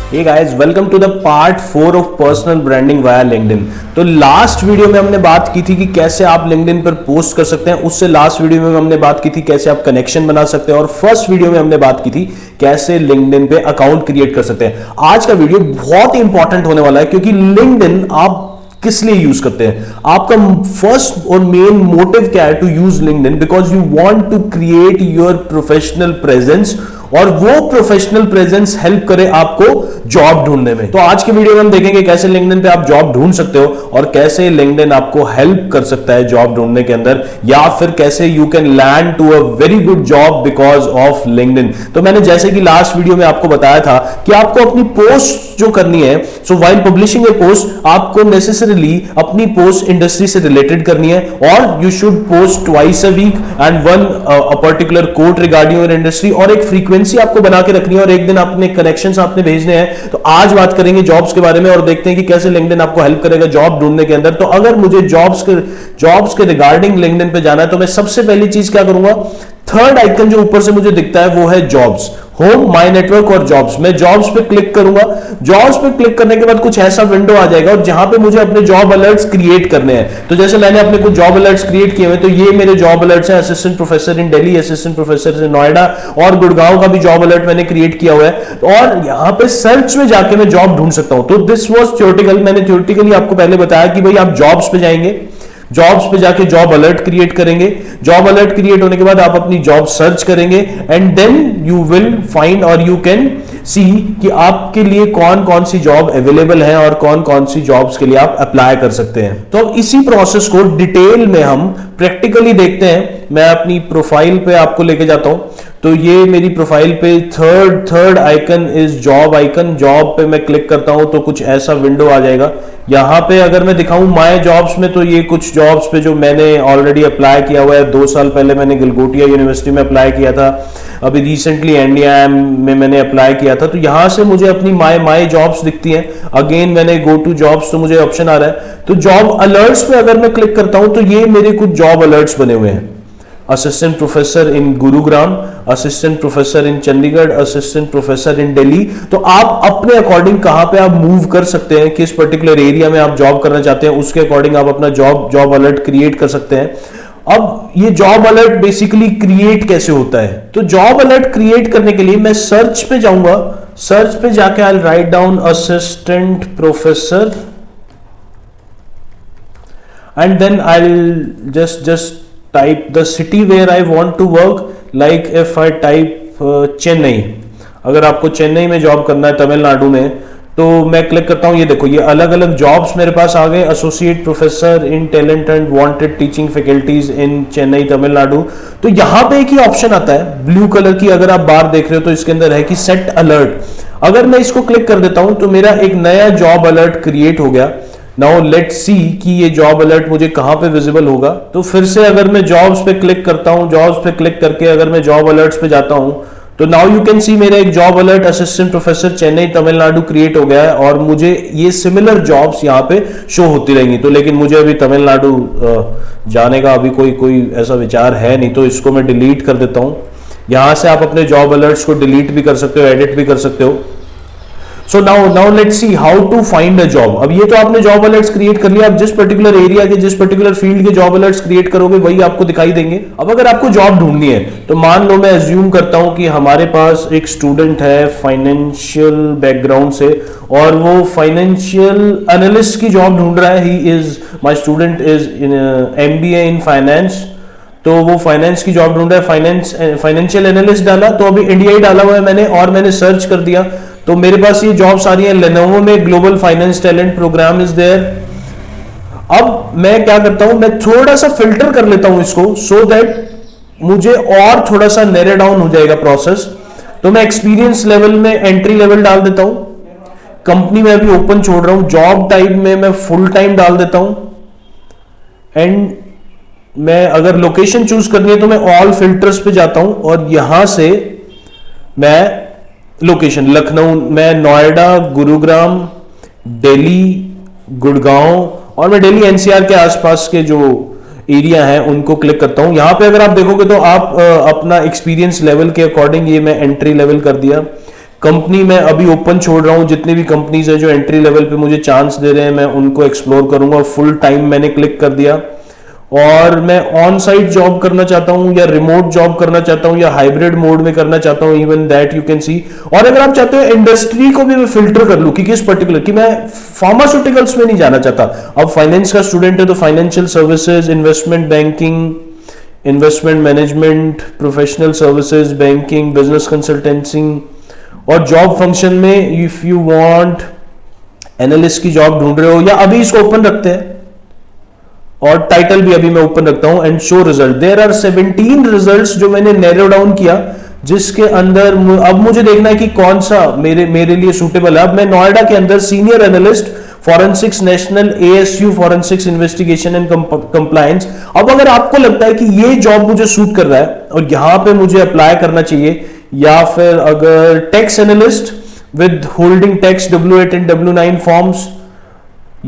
Hey guys, welcome to the part 4 of personal branding via LinkedIn. तो last video में हमने बात की थी कि कैसे आप लिंक्डइन पर पोस्ट कर सकते हैं। उससे लास्ट वीडियो में हमने बात की थी कैसे आप कनेक्शन बना सकते हैं, और फर्स्ट वीडियो में हमने बात की थी कैसे लिंक्डइन पे अकाउंट क्रिएट कर सकते हैं। आज का वीडियो बहुत ही इंपॉर्टेंट होने वाला है, क्योंकि लिंक्डइन आप किस लिए यूज करते हैं। आपका फर्स्ट और मेन मोटिव क्या है to use LinkedIn? Because you want to create your professional presence, और वो प्रोफेशनल प्रेजेंस हेल्प करे आपको जॉब ढूंढने में। तो आज के वीडियो में हम देखेंगे कैसे लिंक्डइन पे आप जॉब ढूंढ सकते हो, और कैसे लिंक्डइन आपको हेल्प कर सकता है जॉब ढूंढने के अंदर, या फिर कैसे you can land to a very good job because of LinkedIn. तो मैंने जैसे कि लास्ट वीडियो में आपको बताया था कि आपको अपनी पोस्ट जो करनी है, so while publishing a post आपको नेसेसरीली अपनी पोस्ट इंडस्ट्री से रिलेटेड करनी है, और you should post twice a week and one a particular quote regarding your industry, और एक फ्रीक्वेंसी आपको बना के रखनी है, और एक दिन अपने कनेक्शंस आपने भेजने हैं। तो आज बात करेंगे जॉब्स के बारे में, और देखते हैं कि कैसे लिंक्डइन आपको हेल्प करेगा जॉब ढूंढने के अंदर। तो अगर मुझे जॉब्स के रिगार्डिंग लिंक्डइन पे जाना है, तो मैं सबसे पहली चीज क्या करूंगा, थर्ड आइकन जो ऊपर से मुझे दिखता है वो है जॉब्स, होम, माय नेटवर्क और जॉब्स। मैं जॉब्स पे क्लिक करूंगा। जॉब्स पे क्लिक करने के बाद कुछ ऐसा विंडो आ जाएगा, और जहां पे मुझे अपने जॉब अलर्ट्स क्रिएट करने हैं। तो जैसे मैंने अपने कुछ जॉब अलर्ट्स क्रिएट किए हुए, तो ये मेरे जॉब अलर्ट्स हैं। Assistant professor in Delhi, assistant professor in Noida, और गुड़गांव का भी जॉब अलर्ट मैंने क्रिएट किया हुआ है। और यहां पे सर्च में जाके मैं जॉब ढूंढ सकता हूं। तो दिस वाज थ्योरेटिकल। मैंने थ्योरेटिकली आपको पहले बताया कि भाई आप जॉब्स पे जाएंगे, जॉब्स पे जाके जॉब अलर्ट क्रिएट करेंगे। जॉब अलर्ट क्रिएट होने के बाद आप अपनी जॉब सर्च करेंगे, and then you will find और यू कैन सी कि आपके लिए कौन कौन सी जॉब अवेलेबल है, और कौन कौन सी जॉब्स के लिए आप अप्लाई कर सकते हैं। तो अब इसी प्रोसेस को डिटेल में हम प्रैक्टिकली देखते हैं। मैं अपनी प्रोफाइल पे आपको लेके जाता हूं। तो ये मेरी प्रोफाइल पे third icon is job icon. Job पे मैं क्लिक करता हूं तो कुछ ऐसा विंडो आ जाएगा। यहां पे अगर मैं दिखाऊं माय जॉब्स में, तो ये कुछ जॉब्स पे जो मैंने ऑलरेडी अप्लाई किया हुआ है। 2 साल पहले मैंने गलगोटिया यूनिवर्सिटी में अप्लाई किया था, अभी रिसेंटली एनडीआईएम में मैंने अप्लाई किया था। तो यहां से मुझे अपनी माय जॉब्स दिखती हैं। अगेन मैंने गो टू जॉब्स, तो मुझे ऑप्शन आ रहा है। तो जॉब अलर्ट्स पे अगर मैं क्लिक करता हूं, तो ये मेरे कुछ जॉब अलर्ट्स बने हुए हैं। Assistant professor in Gurugram, assistant professor in Chandigarh, assistant professor in Delhi. तो आप अपने अकॉर्डिंग कहां पे आप मूव कर सकते हैं, किस पर्टिकुलर एरिया में आप जॉब करना चाहते हैं, उसके अकॉर्डिंग आप अपना जॉब अलर्ट क्रिएट कर सकते हैं। अब ये जॉब अलर्ट बेसिकली क्रिएट कैसे होता है? तो जॉब अलर्ट क्रिएट करने के लिए मैं सर्च पे जाऊंगा। सर्च पे जाके I will write down assistant professor, and then I will just type the city where I want to work, like if I type Chennai. अगर आपको चेन्नई में जॉब करना है, तमिलनाडु में, तो मैं क्लिक करता हूं। ये देखो, ये अलग अलग जॉब्स मेरे पास आ गए। Associate professor in talent and wanted teaching faculties in Chennai, Tamil Nadu. तो यहां पे एक ही ऑप्शन आता है ब्लू कलर की, अगर आप बार देख रहे हो तो इसके अंदर है कि सेट अलर्ट। अगर मैं इसको क्लिक कर देता हूं तो मेरा एक नया जॉब अलर्ट क्रिएट हो गया। नाउ लेट्स सी कि ये जॉब अलर्ट मुझे कहां पे विजिबल होगा। तो फिर से अगर मैं जॉब्स पे क्लिक करता हूं, जॉब्स पे क्लिक करके अगर मैं जॉब अलर्ट्स पे जाता हूं, तो नाउ यू कैन सी मेरा एक job alert assistant professor Chennai Tamil Nadu create हो गया है, और मुझे ये सिमिलर जॉब्स यहां पे शो होती रहेंगी। तो लेकिन मुझे अभी तमिलनाडु जाने का अभी कोई ऐसा विचार है नहीं, तो इसको मैं डिलीट कर देता हूं। यहां से आप अपने जॉब अलर्ट्स को डिलीट भी कर सकते हो, एडिट भी कर सकते हो। So now let's see how to find a job. अब ये तो आपने जॉब अलर्ट्स क्रिएट कर लिया। आप जिस पर्टिकुलर एरिया के, जिस पर्टिकुलर फील्ड के जॉब अलर्ट्स क्रिएट करोगे, वही आपको दिखाई देंगे। अब अगर आपको जॉब ढूंढनी है, तो मान लो मैं अज्यूम करता हूं कि हमारे पास एक स्टूडेंट है फाइनेंशियल बैकग्राउंड से, और वो फाइनेंशियल एनालिस्ट की जॉब ढूंढ रहा है। My student is in MBA in finance. तो वो फाइनेंस की जॉब ढूंढ रहा है। फाइनेंशियल एनालिस्ट डाला, तो अभी इंडिया ही डाला हुआ है मैंने, और मैंने सर्च कर दिया, तो मेरे पास ये जॉब्स आ रही है। लेनोवो में global finance talent program is there. अब मैं क्या करता हूं, मैं थोड़ा सा फिल्टर कर लेता हूं इसको, सो दैट मुझे और थोड़ा सा नैरो डाउन हो जाएगा प्रोसेस। तो मैं एक्सपीरियंस लेवल में एंट्री लेवल डाल देता हूं। कंपनी में अभी ओपन छोड़ रहा हूं। जॉब टाइप में मैं फुल टाइम डाल देता हूं। एंड मैं अगर लोकेशन चूज करनी है, तो मैं ऑल फिल्टर्स पे जाता हूं, और यहां से मैं लोकेशन लखनऊ, मैं नोएडा, गुरुग्राम, दिल्ली, गुड़गांव, और मैं दिल्ली NCR के आसपास के जो एरिया है उनको क्लिक करता हूं। यहां पे अगर आप देखोगे तो आप अपना एक्सपीरियंस लेवल के अकॉर्डिंग, ये मैं एंट्री लेवल कर दिया, कंपनी मैं अभी ओपन छोड़ रहा हूं, जितनी भी कंपनीज है जो एंट्री लेवल पे मुझे चांस दे रहे हैं मैं उनको एक्सप्लोर करूंगा। फुल टाइम मैंने क्लिक कर दिया, और मैं ऑन साइट जॉब करना चाहता हूं या रिमोट जॉब करना चाहता हूं या हाइब्रिड मोड में करना चाहता हूं, इवन दैट यू कैन सी। और अगर आप चाहते हो इंडस्ट्री को भी मैं फिल्टर कर लूं कि किस पर्टिकुलर, कि मैं फार्मास्यूटिकल्स में नहीं जाना चाहता। अब फाइनेंस का स्टूडेंट है तो financial services, investment banking, investment management, professional services, banking, business consultancy. और जॉब फंक्शन में इफ यू वांट एनालिस्ट की जॉब ढूंढ रहे हो, या अभी इसको ओपन रखते हैं और टाइटल भी अभी मैं ओपन रखता हूं, and show result. There are 17 results जो मैंने नैरो डाउन किया, जिसके अंदर अब मुझे देखना है कि कौन सा मेरे लिए सूटेबल है। अब मैं नोएडा के अंदर senior analyst forensics, national ASU forensics investigation and compliance. अब अगर आपको लगता है कि ये जॉब मुझे सूट कर रहा है और यहां पे मुझे अप्लाई करना चाहिए, या फिर अगर tax analyst with holding tax W8 and W9 forms,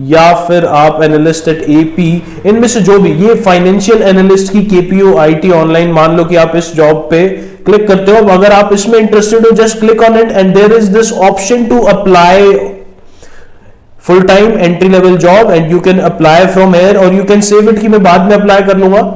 या फिर आप एनालिस्ट एट AP, इनमें से जो भी, ये फाइनेंशियल एनालिस्ट की KPO IT ऑनलाइन, मान लो कि आप इस जॉब पे क्लिक करते हो। अब अगर आप इसमें इंटरेस्टेड हो, just click on it and there is this option to apply full time entry level job, and you can apply from here, और यू कैन सेव इट कि मैं बाद में अप्लाई कर लूंगा।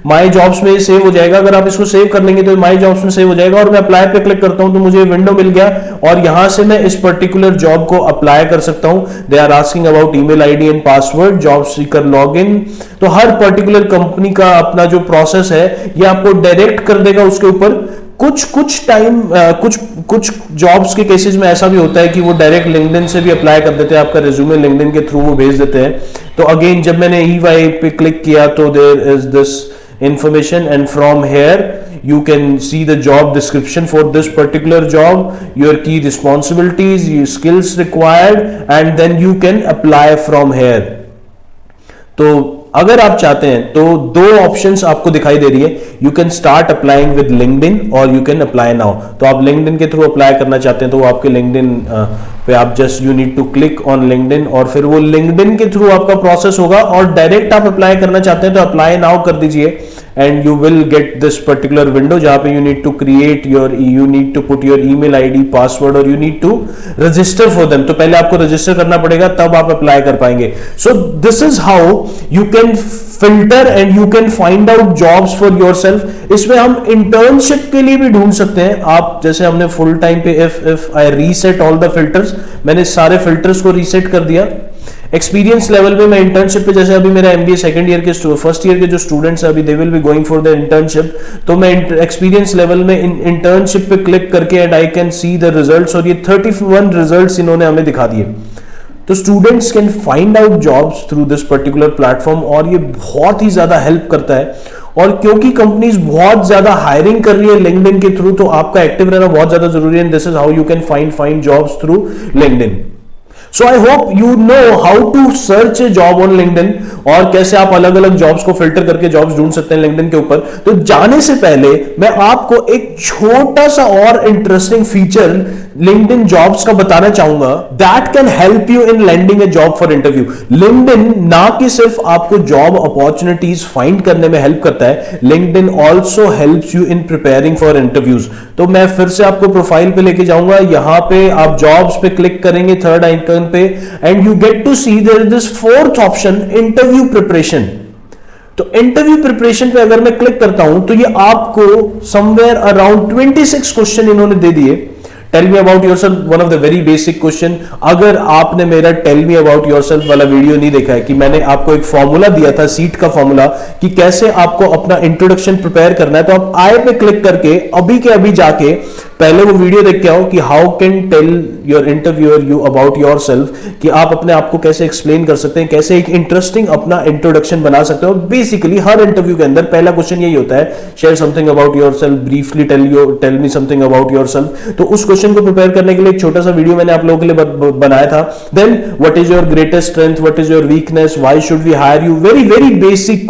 माई जॉब्स में सेव हो जाएगा, अगर आप इसको सेव कर लेंगे तो माई जॉब्स में सेव हो जाएगा। और मैं अप्लाई पे क्लिक करता हूं तो मुझे विंडो मिल गया, और यहां से मैं इस पर्टिकुलर जॉब को अप्लाई कर सकता हूं। They are asking about email ID and password, job seeker login. तो हर पर्टिकुलर कंपनी का अपना जो प्रोसेस है ये आपको डायरेक्ट कर देगा उसके ऊपर। कुछ टाइम कुछ जॉब्स के केसेस में ऐसा भी होता है कि वो डायरेक्ट लिंक्डइन से भी अप्लाई कर देते हैं, आपका रिज्यूमे लिंक्डइन के थ्रू वो भेज देते हैं। तो अगेन जब मैंने EY पे क्लिक किया तो there is this information, and from here you can see the job description for this particular job, your key responsibilities, your skills required, and then you can apply from here. तो अगर आप चाहते हैं तो दो options आपको दिखाई दे रही है, you can start applying with LinkedIn और यू कैन अप्लाई नाउ। तो आप लिंक्डइन के थ्रू अप्लाई करना चाहते हैं तो वो आपके लिंक्डइन पे आप just you need to click on LinkedIn, और फिर वो लिंक्डइन के थ्रू आपका प्रोसेस होगा। और डायरेक्ट आप अप्लाई करना चाहते हैं तो अप्लाई नाउ कर दीजिए, and you will get this particular window जहां पे you need to put your email ID, password, और you need to register for them. तो पहले आपको रजिस्टर करना पड़ेगा, तब आप अप्लाई कर पाएंगे। So this is how you can filter and you can find out jobs for yourself. इसमें हम इंटर्नशिप के लिए भी ढूंढ सकते हैं। आप जैसे हमने फुल टाइम पे if I reset all the filters, मैंने सारे फिल्टर्स को रीसेट कर दिया। एक्सपीरियंस लेवल पे मैं इंटर्नशिप पे, जैसे अभी मेरा MBA सेकंड ईयर के फर्स्ट ईयर के जो स्टूडेंट्स हैं अभी they will be going for the internship, तो मैं एक्सपीरियंस लेवल में इंटर्नशिप पे क्लिक करके and I can see the results, और ये 31 रिजल्ट्स इन्होंने हमें दिखा दिए। तो students can find out jobs through this particular platform, और ये बहुत ही ज्यादा हेल्प करता है। और क्योंकि कंपनीज बहुत ज्यादा हायरिंग कर रही है लिंक्डइन के थ्रू, तो आपका एक्टिव रहना बहुत ज्यादा जरूरी है। This is how you can find jobs through LinkedIn. So I hope you know how to search a job on LinkedIn, और कैसे आप अलग अलग जॉब्स को फिल्टर करके जॉब्स ढूंढ सकते हैं LinkedIn के ऊपर। तो जाने से पहले मैं आपको एक छोटा सा और इंटरेस्टिंग फीचर LinkedIn जॉब्स का बताना चाहूंगा, that can help you in landing a job for interview. LinkedIn ना कि सिर्फ आपको जॉब अपॉर्चुनिटीज फाइंड करने में हेल्प करता है, LinkedIn also helps you in preparing for interviews. तो मैं फिर से आपको प्रोफाइल पे लेके जाऊंगा, यहां पे आप जॉब्स पे क्लिक करेंगे थर्ड आइकन पे, and you get to see there is this fourth option, interview preparation. तो इंटरव्यू प्रिपरेशन पे अगर मैं क्लिक करता हूं तो ये आपको समवेयर अराउंड 26 क्वेश्चन इन्होंने दे दिए। Tell me about yourself, one of the very basic question. अगर आपने मेरा टेल मी अबाउट योरसेल्फ वाला वीडियो नहीं देखा है, कि मैंने आपको एक फॉर्मूला दिया था, सीट का फॉर्मूला, कि कैसे आपको अपना इंट्रोडक्शन प्रिपेयर करना है, तो आप आई पे क्लिक करके अभी के अभी जाके पहले वो वीडियो देख के आओ कि how can tell your interviewer you about yourself, कि आप अपने आप को कैसे एक्सप्लेन कर सकते हैं, कैसे एक इंटरेस्टिंग अपना इंट्रोडक्शन बना सकते हो। बेसिकली हर इंटरव्यू के अंदर पहला क्वेश्चन यही होता है, share something about yourself, briefly tell me something about yourself. तो उस क्वेश्चन को प्रिपेयर करने के लिए एक छोटा सा वीडियो मैंने आप लोगों के लिए बनाया था। Then what is your greatest strength, what is your weakness, why should we hire you, very basic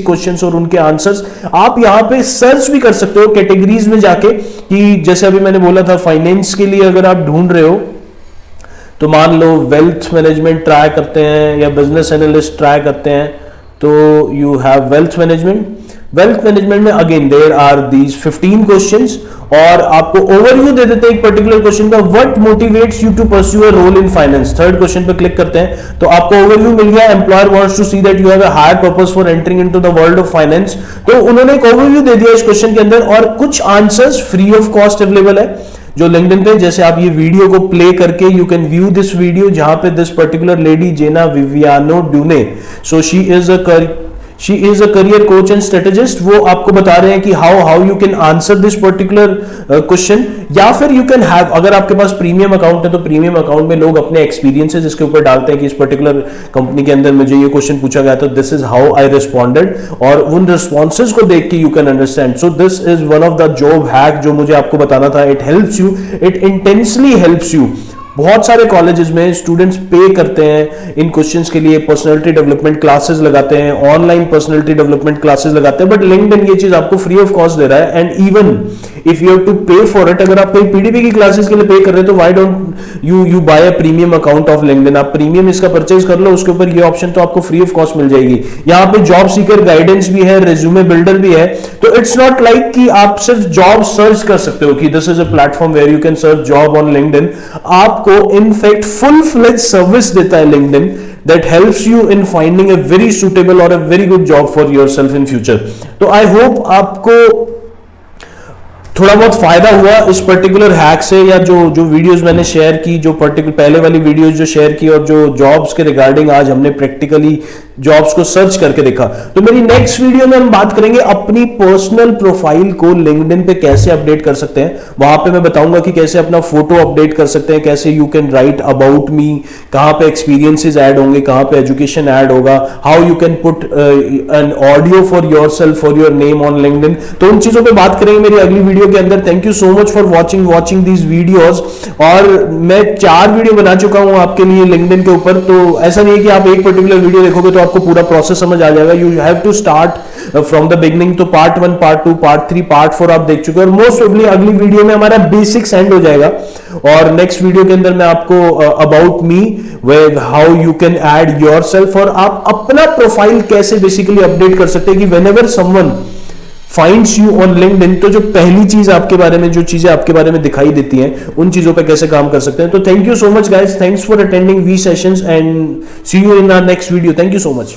questions और उनके आंसर्स आप यहां पे सर्च भी कर सकते हो कैटेगरीज में जाके, कि जैसे अभी मैंने बोला था फाइनेंस के लिए अगर आप ढूंढ रहे हो तो मान लो वेल्थ मैनेजमेंट ट्राई करते हैं या बिजनेस एनालिस्ट ट्राई करते हैं, तो you have wealth management. Wealth management में again there are these 15 questions, और आपको ओवरव्यू दे देते हैं एक पर्टिकुलर क्वेश्चन का, what motivates you to pursue a role in finance. Third question पे क्लिक करते हैं तो आपको ओवरव्यू मिल गया, employer wants to see that you have a higher purpose for entering into the world of finance. तो उन्होंने एक ओवरव्यू दे दिया इस क्वेश्चन के अंदर, और कुछ answers free of cost available है जो लिंक्डइन पे, जैसे आप ये वीडियो को प्ले करके you can view this video, जहां पे this particular lady Jena Viviano ड्यूने, so she is a career coach and strategist, वो आपको बता रहे हैं कि how you can answer this particular question. या फिर यू कैन हैव, अगर आपके पास प्रीमियम अकाउंट है तो प्रीमियम अकाउंट में लोग अपने एक्सपीरियंसेस इसके ऊपर डालते हैं कि इस पर्टिकुलर कंपनी के अंदर मुझे ये क्वेश्चन पूछा गया तो this is how I responded, और उन रिस्पॉन्सेज को देख के you can understand. So this is one of the job hack जो मुझे आपको बताना था। It helps you, it intensely helps you. बहुत सारे कॉलेजेस में स्टूडेंट्स पे करते हैं इन क्वेश्चंस के लिए, पर्सनालिटी डेवलपमेंट क्लासेस लगाते हैं, ऑनलाइन पर्सनालिटी डेवलपमेंट क्लासेस लगाते हैं, बट लिंक्डइन ये चीज आपको फ्री ऑफ कॉस्ट दे रहा है। And even if you have to pay for it, अगर आप कोई पीडीपी की क्लासेस के लिए पे कर रहे हैं तो why don't you buy a premium account of LinkedIn. आप प्रीमियम इसका परचेज कर लो, उसके ऊपर ये ऑप्शन तो आपको फ्री ऑफ कॉस्ट मिल जाएगी। यहाँ पे जॉब सीकर गाइडेंस भी है, रेज्यूमे बिल्डर भी है। तो इट्स नॉट लाइक कि आप सिर्फ जॉब सर्च कर सकते हो कि this is a platform where you can search job on LinkedIn. आपको इनफैक्ट full fledged service देता है LinkedIn that helps you in finding a very suitable or a very good job for yourself in future। तो I hope आपको थोड़ा बहुत फायदा हुआ इस पर्टिकुलर हैक से, या जो वीडियोस मैंने शेयर की, जो पर्टिकुलर पहले वाली वीडियोस जो शेयर की, और जो जॉब्स के रिगार्डिंग आज हमने प्रैक्टिकली जॉब्स को सर्च करके देखा। तो मेरी नेक्स्ट वीडियो में हम बात करेंगे अपनी पर्सनल प्रोफाइल को लिंक्डइन पे कैसे अपडेट कर सकते हैं। वहां पे मैं बताऊंगा कि कैसे अपना फोटो अपडेट कर सकते हैं, कैसे you can write about me, कहां पे एक्सपीरियंसेस ऐड होंगे, कहां पे एजुकेशन ऐड होगा, how you can put an audio for yourself for your name on LinkedIn. तो उन चीजों पे बात करेंगे मेरी अगली वीडियो के अंदर। Thank you so much for watching these videos. और मैं 4 वीडियो बना चुका हूं आपके लिए लिंक्डइन के ऊपर, तो ऐसा नहीं है कि आप एक पर्टिकुलर वीडियो देखोगे तो आपको पूरा प्रोसेस समझ आ जाएगा। You have to start from the beginning. तो पार्ट 1, पार्ट 2, पार्ट 3, पार्ट 4 आप देख चुके हैं, और मोस्ट प्रोबेबली अगली वीडियो में हमारा बेसिक्स एंड हो जाएगा। और नेक्स्ट वीडियो के अंदर मैं आपको about me, where how you can add yourself, और आप अपना प्रोफाइल कैसे बेसिकली अपडेट कर सकते हैं कि whenever someone finds you on LinkedIn, तो जो पहली चीज आपके बारे में, जो चीजें आपके बारे में दिखाई देती हैं, उन चीजों पे कैसे काम कर सकते हैं। तो thank you so much guys, thanks for attending we sessions and see you in our next video. Thank you so much.